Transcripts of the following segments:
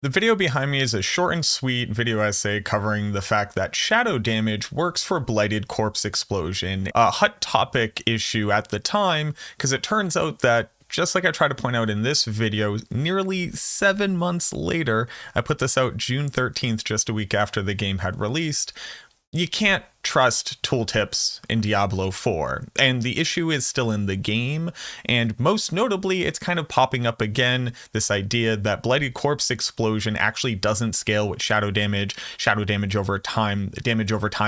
The video behind me is a short and sweet video essay covering the fact that shadow damage works for Blighted corpse explosion, a hot topic issue at the time, because it turns out that, just like I try to point out in this video, nearly 7 months later, I put this out June 13th, just a week after the game had released, you can't trust tooltips in Diablo 4, and the issue is still in the game, and most notably it's kind of popping up again, this idea that Blighted corpse explosion actually doesn't scale with shadow damage over time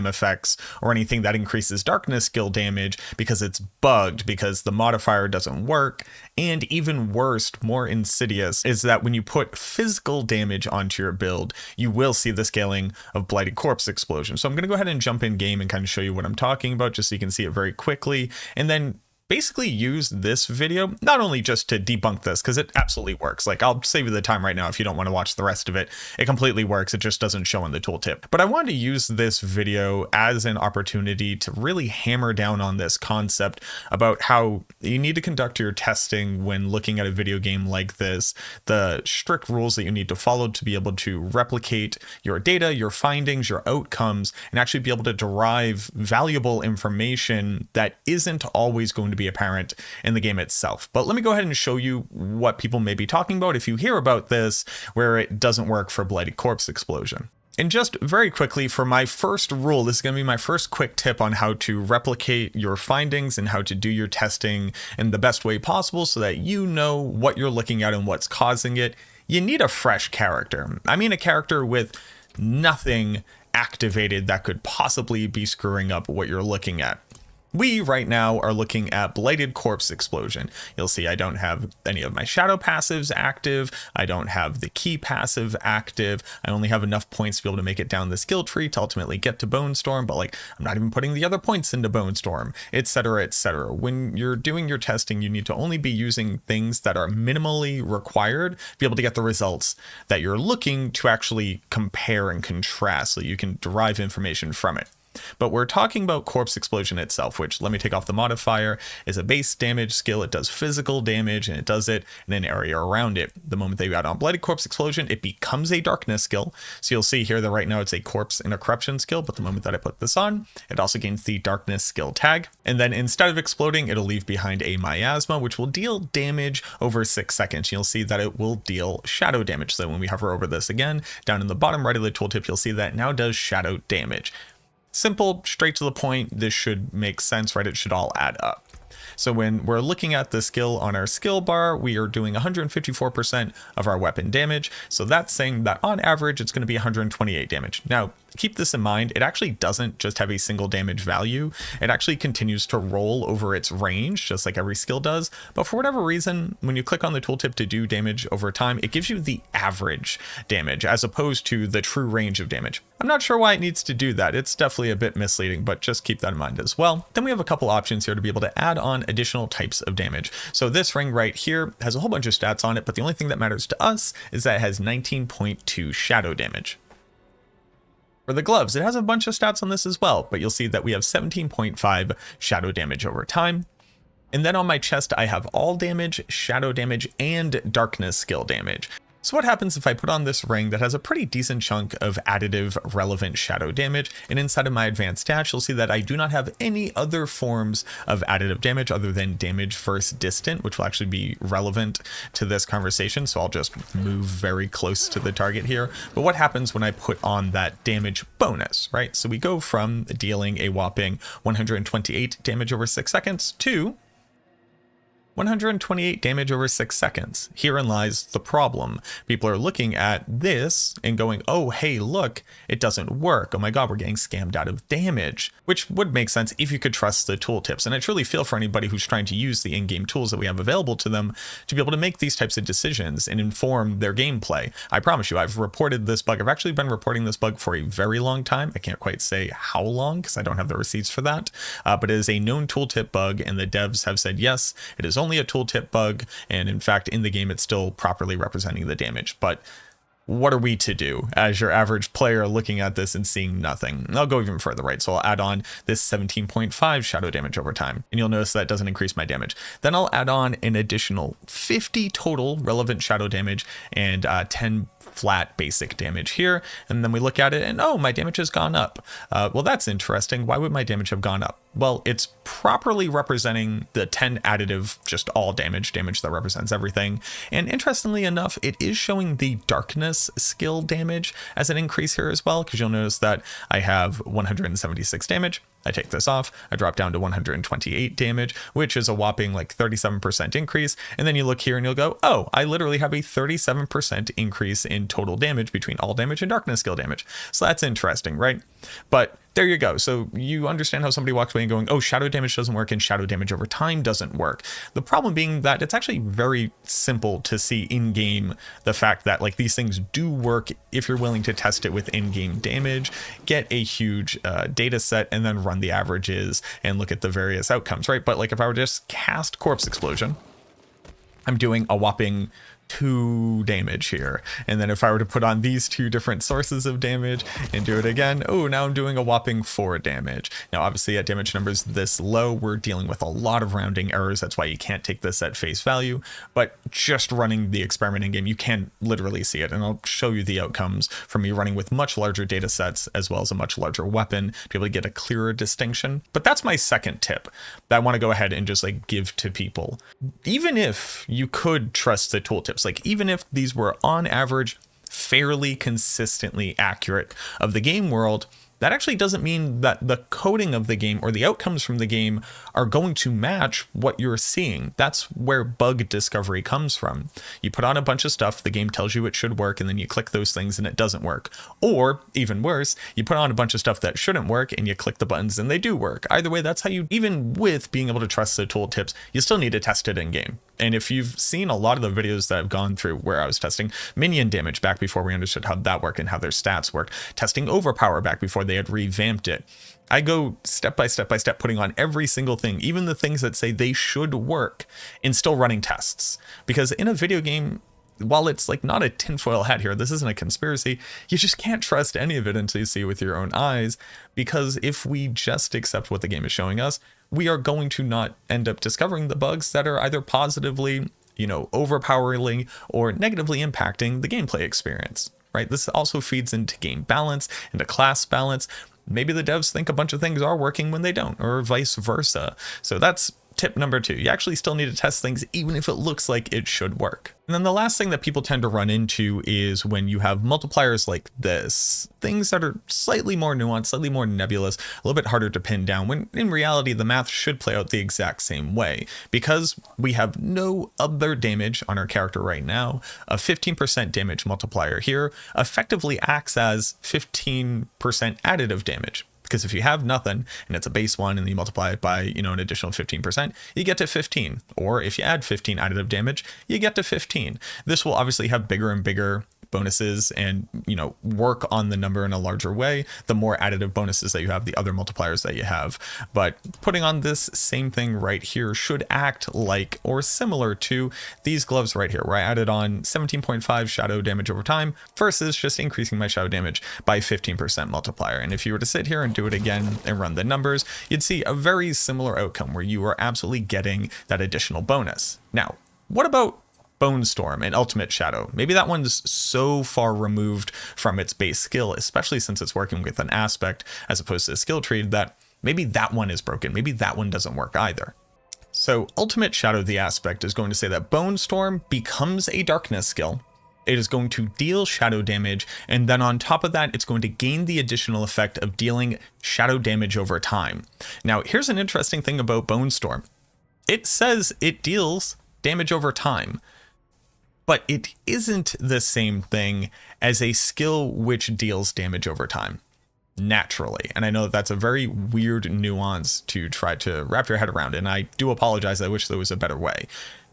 effects, or anything that increases darkness skill damage because it's bugged, because the modifier doesn't work. And even worse, more insidious, is that when you put physical damage onto your build, you will see the scaling of Blighted corpse explosion. So I'm going to go ahead and jump in game and kind of show you what I'm talking about, just so you can see it very quickly, and then basically use this video not only just to debunk this, because it absolutely works. Like, I'll save you the time right now if you don't want to watch the rest of it. It completely works. It just doesn't show in the tooltip. But I wanted to use this video as an opportunity to really hammer down on this concept about how you need to conduct your testing when looking at a video game like this, the strict rules that you need to follow to be able to replicate your data, your findings, your outcomes, and actually be able to derive valuable information that isn't always going to be apparent in the game itself. But let me go ahead and show you what people may be talking about if you hear about this, where it doesn't work for Blighted corpse explosion. And just very quickly, for my first rule, this is going to be my first quick tip on how to replicate your findings and how to do your testing in the best way possible so that you know what you're looking at and what's causing it. You need a fresh character. I mean, a character with nothing activated that could possibly be screwing up what you're looking at. We right now are looking at Blighted corpse explosion. You'll see I don't have any of my shadow passives active. I don't have the key passive active. I only have enough points to be able to make it down the skill tree to ultimately get to Bone Storm, but like, I'm not even putting the other points into Bone Storm, etc., etc. When you're doing your testing, you need to only be using things that are minimally required to be able to get the results that you're looking to actually compare and contrast so you can derive information from it. But we're talking about corpse explosion itself, which, let me take off the modifier, is a base damage skill. It does physical damage, and it does it in an area around it. The moment that you add on Blighted corpse explosion, it becomes a darkness skill. So you'll see here that right now it's a corpse and a corruption skill, but the moment that I put this on, it also gains the darkness skill tag. And then instead of exploding, it'll leave behind a miasma, which will deal damage over 6 seconds. You'll see that it will deal shadow damage. So when we hover over this again, down in the bottom right of the tooltip, you'll see that it now does shadow damage. Simple, straight to the point. This should make sense, right? It should all add up. So when we're looking at the skill on our skill bar, we are doing 154% of our weapon damage. So that's saying that on average, it's going to be 128 damage. Now, keep this in mind, it actually doesn't just have a single damage value. It actually continues to roll over its range, just like every skill does. But for whatever reason, when you click on the tooltip to do damage over time, it gives you the average damage as opposed to the true range of damage. I'm not sure why it needs to do that. It's definitely a bit misleading, but just keep that in mind as well. Then we have a couple options here to be able to add on additional types of damage. So this ring right here has a whole bunch of stats on it, but the only thing that matters to us is that it has 19.2 shadow damage. For the gloves, it has a bunch of stats on this as well, but you'll see that we have 17.5 shadow damage over time. And then on my chest, I have all damage, shadow damage, and darkness skill damage. So what happens if I put on this ring that has a pretty decent chunk of additive relevant shadow damage, and inside of my advanced stats, you'll see that I do not have any other forms of additive damage other than damage versus distant, which will actually be relevant to this conversation. So I'll just move very close to the target here. But what happens when I put on that damage bonus, right? So we go from dealing a whopping 128 damage over 6 seconds to 128 damage over 6 seconds. Herein lies the problem. People are looking at this and going, oh, hey, look, it doesn't work. Oh my God, we're getting scammed out of damage, which would make sense if you could trust the tooltips. And I truly feel for anybody who's trying to use the in-game tools that we have available to them to be able to make these types of decisions and inform their gameplay. I promise you, I've reported this bug. I've actually been reporting this bug for a very long time. I can't quite say how long because I don't have the receipts for that, but it is a known tooltip bug, and the devs have said, yes, it is only a tooltip bug, and in fact in the game it's still properly representing the damage. But what are we to do as your average player looking at this and seeing nothing? I'll go even further, right? So I'll add on this 17.5 shadow damage over time, and you'll notice that doesn't increase my damage. Then I'll add on an additional 50 total relevant shadow damage and 10 flat basic damage here. And then we look at it and, oh, my damage has gone up. Well, that's interesting. Why would my damage have gone up? Well, it's properly representing the 10 additive, just all damage that represents everything. And interestingly enough, it is showing the darkness skill damage as an increase here as well, because you'll notice that I have 176 damage. I take this off, I drop down to 128 damage, which is a whopping like 37% increase. And then you look here and you'll go, oh, I literally have a 37% increase in total damage between all damage and darkness skill damage. So that's interesting, right? But there you go. So you understand how somebody walks away and going, oh, shadow damage doesn't work and shadow damage over time doesn't work. The problem being that it's actually very simple to see in game the fact that like these things do work if you're willing to test it with in-game damage, get a huge data set, and then run the averages and look at the various outcomes, right? But like if I were to just cast Corpse Explosion, I'm doing a whopping 2 damage here. And then if I were to put on these 2 different sources of damage and do it again, oh, now I'm doing a whopping 4 damage. Now, obviously at damage numbers this low, we're dealing with a lot of rounding errors. That's why you can't take this at face value, but just running the experiment in game, you can literally see it. And I'll show you the outcomes from me running with much larger data sets as well as a much larger weapon to be able to get a clearer distinction. But that's my second tip that I want to go ahead and just like give to people. Even if you could trust the tooltips, like even if these were on average fairly consistently accurate of the game world, that actually doesn't mean that the coding of the game or the outcomes from the game are going to match what you're seeing. That's where bug discovery comes from. You put on a bunch of stuff, the game tells you it should work, and then you click those things and it doesn't work. Or even worse, you put on a bunch of stuff that shouldn't work and you click the buttons and they do work. Either way, that's how you, even with being able to trust the tooltips, you still need to test it in game. And if you've seen a lot of the videos that I've gone through where I was testing minion damage back before we understood how that worked and how their stats worked, testing overpower back before they had revamped it, I go step by step by step, putting on every single thing, even the things that say they should work, and still running tests. Because in a video game, while it's like not a tinfoil hat here, this isn't a conspiracy, you just can't trust any of it until you see it with your own eyes. Because if we just accept what the game is showing us, we are going to not end up discovering the bugs that are either positively, overpowering or negatively impacting the gameplay experience, right? This also feeds into game balance, into class balance. Maybe the devs think a bunch of things are working when they don't, or vice versa. So that's tip number 2. You actually still need to test things even if it looks like it should work. And then the last thing that people tend to run into is when you have multipliers like this, things that are slightly more nuanced, slightly more nebulous, a little bit harder to pin down, when in reality the math should play out the exact same way. Because we have no other damage on our character right now, a 15% damage multiplier here effectively acts as 15% additive damage. Because if you have nothing and it's a base 1 and you multiply it by, an additional 15%, you get to 15. Or if you add 15 additive damage, you get to 15. This will obviously have bigger and bigger bonuses and, work on the number in a larger way, the more additive bonuses that you have, the other multipliers that you have. But putting on this same thing right here should act like or similar to these gloves right here, where I added on 17.5 shadow damage over time versus just increasing my shadow damage by 15% multiplier. And if you were to sit here and do it again and run the numbers, you'd see a very similar outcome where you are absolutely getting that additional bonus. Now, what about Bone Storm and Ultimate Shadow? Maybe that one's so far removed from its base skill, especially since it's working with an aspect as opposed to a skill tree, that maybe that one is broken. Maybe that one doesn't work either. So Ultimate Shadow, the aspect, is going to say that Bone Storm becomes a darkness skill. It is going to deal shadow damage, and then on top of that, it's going to gain the additional effect of dealing shadow damage over time. Now, here's an interesting thing about Bone Storm. It says it deals damage over time, but it isn't the same thing as a skill which deals damage over time naturally. And I know that's a very weird nuance to try to wrap your head around, and I do apologize. I wish there was a better way.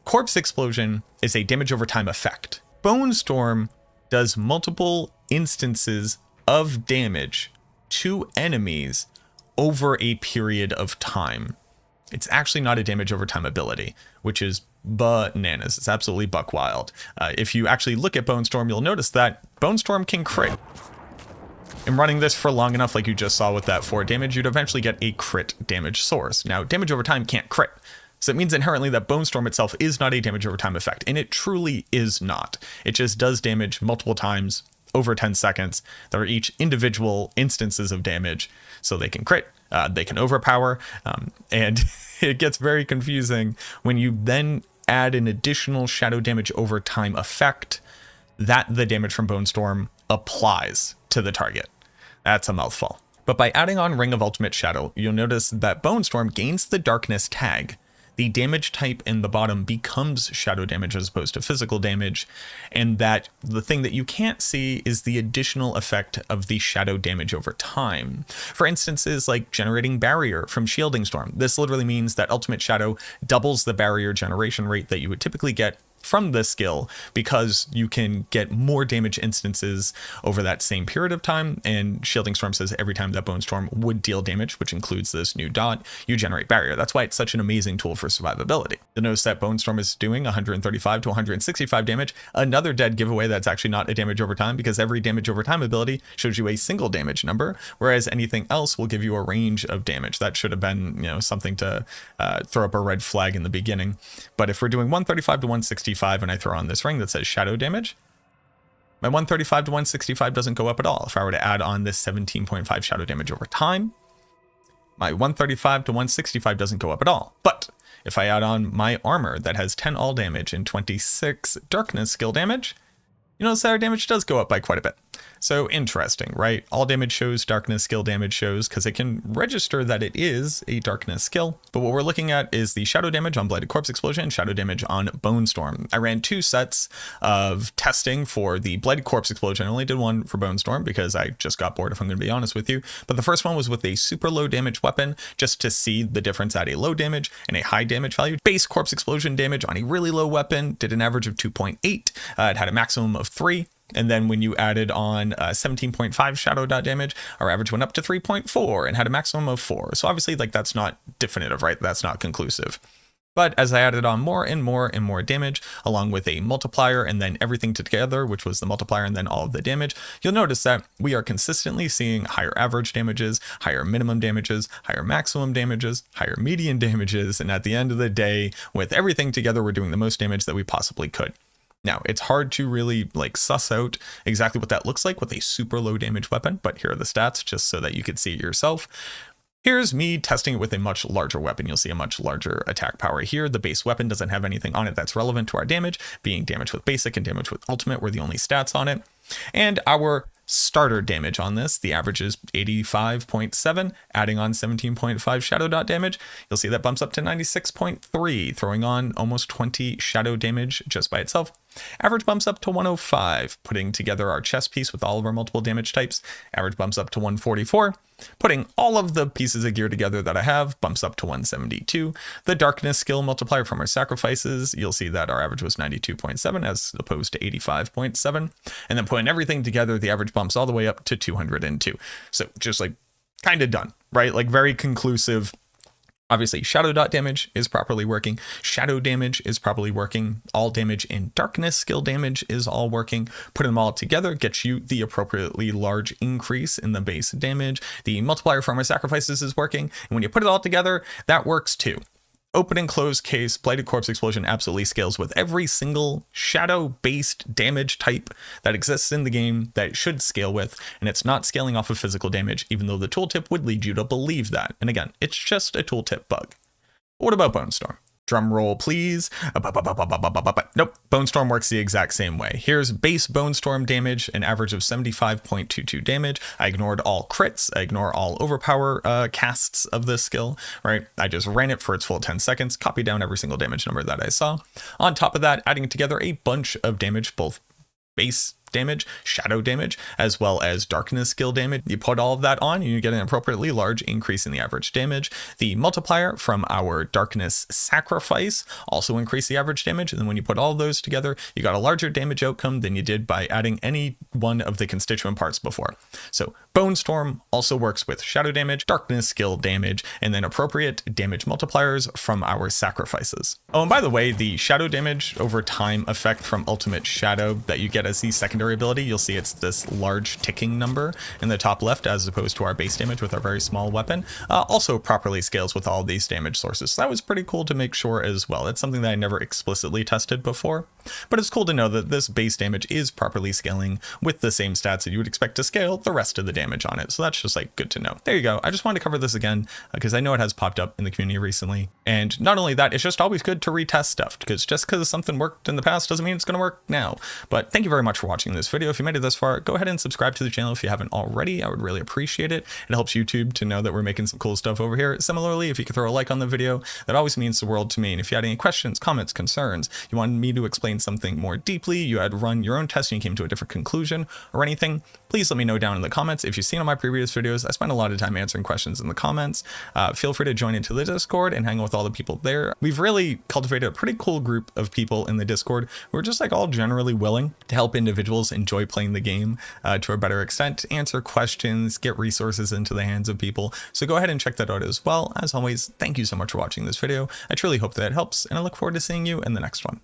Corpse Explosion is a damage over time effect. Bone Storm does multiple instances of damage to enemies over a period of time. It's actually not a damage over time ability, which is bananas. It's absolutely buck wild. If you actually look at Bone Storm, you'll notice that Bone Storm can crit. And running this for long enough, like you just saw with that 4 damage, you'd eventually get a crit damage source. Now, damage over time can't crit. So it means inherently that Bone Storm itself is not a damage over time effect, and it truly is not. It just does damage multiple times over 10 seconds. There are each individual instances of damage, so they can crit, they can overpower, and it gets very confusing when you then add an additional shadow damage over time effect that the damage from Bone Storm applies to the target. That's a mouthful. But by adding on Ring of Ultimate Shadow, you'll notice that Bone Storm gains the darkness tag. The damage type in the bottom becomes shadow damage as opposed to physical damage, and that the thing that you can't see is the additional effect of the shadow damage over time. For instances like generating barrier from Shielding Storm. This literally means that Ultimate Shadow doubles the barrier generation rate that you would typically get from this skill, because you can get more damage instances over that same period of time, and Shielding Storm says every time that Bone Storm would deal damage, which includes this new dot, you generate barrier. That's why it's such an amazing tool for survivability. You'll notice that Bone Storm is doing 135 to 165 damage, another dead giveaway that's actually not a damage over time, because every damage over time ability shows you a single damage number, whereas anything else will give you a range of damage. That should have been, something to throw up a red flag in the beginning. But if we're doing 135 to 165, and I throw on this ring that says shadow damage, my 135 to 165 doesn't go up at all. If I were to add on this 17.5 shadow damage over time, my 135 to 165 doesn't go up at all. But if I add on my armor that has 10 all damage and 26 darkness skill damage, you notice that our damage does go up by quite a bit. So interesting, right? All damage shows, darkness skill damage shows, because it can register that it is a darkness skill. But what we're looking at is the shadow damage on Blighted Corpse Explosion and shadow damage on Bone Storm. I ran 2 sets of testing for the Blighted Corpse Explosion. I only did one for Bone Storm because I just got bored, if I'm going to be honest with you. But the first one was with a super low damage weapon, just to see the difference at a low damage and a high damage value. Base Corpse Explosion damage on a really low weapon did an average of 2.8. It had a maximum of 3. And then when you added on 17.5 shadow dot damage, our average went up to 3.4 and had a maximum of 4. So obviously, that's not definitive, right? That's not conclusive. But as I added on more and more and more damage, along with a multiplier and then everything together, which was the multiplier and then all of the damage, you'll notice that we are consistently seeing higher average damages, higher minimum damages, higher maximum damages, higher median damages. And at the end of the day, with everything together, we're doing the most damage that we possibly could. Now, it's hard to really suss out exactly what that looks like with a super low damage weapon, but here are the stats just so that you could see it yourself. Here's me testing it with a much larger weapon. You'll see a much larger attack power here. The base weapon doesn't have anything on it that's relevant to our damage, being damage with basic and damage with ultimate were the only stats on it. And our starter damage on this, the average is 85.7, adding on 17.5 shadow dot damage, you'll see that bumps up to 96.3, throwing on almost 20 shadow damage just by itself. Average bumps up to 105, putting together our chest piece with all of our multiple damage types. Average bumps up to 144. Putting all of the pieces of gear together that I have bumps up to 172. The darkness skill multiplier from our sacrifices, you'll see that our average was 92.7 as opposed to 85.7. And then putting everything together, the average bumps all the way up to 202. So just kind of done, right? Very conclusive. Obviously, shadow dot damage is properly working. Shadow damage is properly working. All damage and darkness skill damage is all working. Putting them all together gets you the appropriately large increase in the base damage. The multiplier from our sacrifices is working. And when you put it all together, that works too. Open and close case, Blighted Corpse Explosion absolutely scales with every single shadow-based damage type that exists in the game that it should scale with, and it's not scaling off of physical damage, even though the tooltip would lead you to believe that. And again, it's just a tooltip bug. What about Bone Storm? Drum roll, please. Nope, Bone Storm works the exact same way. Here's base Bone Storm damage, an average of 75.22 damage. I ignored all crits. I ignore all overpower casts of this skill, right? I just ran it for its full 10 seconds, copied down every single damage number that I saw. On top of that, adding together a bunch of damage, both base damage, shadow damage, as well as darkness skill damage. You put all of that on, and you get an appropriately large increase in the average damage. The multiplier from our darkness sacrifice also increased the average damage, and then when you put all those together, you got a larger damage outcome than you did by adding any one of the constituent parts before. So Bone Storm also works with shadow damage, darkness skill damage, and then appropriate damage multipliers from our sacrifices. Oh, and by the way, the shadow damage over time effect from Ultimate Shadow that you get as the secondary ability, you'll see it's this large ticking number in the top left as opposed to our base damage with our very small weapon, also properly scales with all these damage sources. So that was pretty cool to make sure as well. It's something that I never explicitly tested before, but it's cool to know that this base damage is properly scaling with the same stats that you would expect to scale the rest of the damage on it. So that's just like good to know. There you go. I just wanted to cover this again because I know it has popped up in the community recently. And not only that, it's just always good to retest stuff, because just because something worked in the past doesn't mean it's going to work now. But thank you very much for watching this video. If you made it this far, go ahead and subscribe to the channel if you haven't already. I would really appreciate it. It helps YouTube to know that we're making some cool stuff over here. Similarly, if you could throw a like on the video, that always means the world to me. And if you had any questions, comments, concerns, you wanted me to explain something more deeply, you had run your own test and you came to a different conclusion or anything, please let me know down in the comments. If you've seen on my previous videos, I spend a lot of time answering questions in the comments. Feel free to join into the Discord and hang out with all the people there. We've really cultivated a pretty cool group of people in the Discord who are just like all generally willing to help individuals enjoy playing the game to a better extent, answer questions, get resources into the hands of people. So go ahead and check that out as well. As always, thank you so much for watching this video. I truly hope that it helps, and I look forward to seeing you in the next one.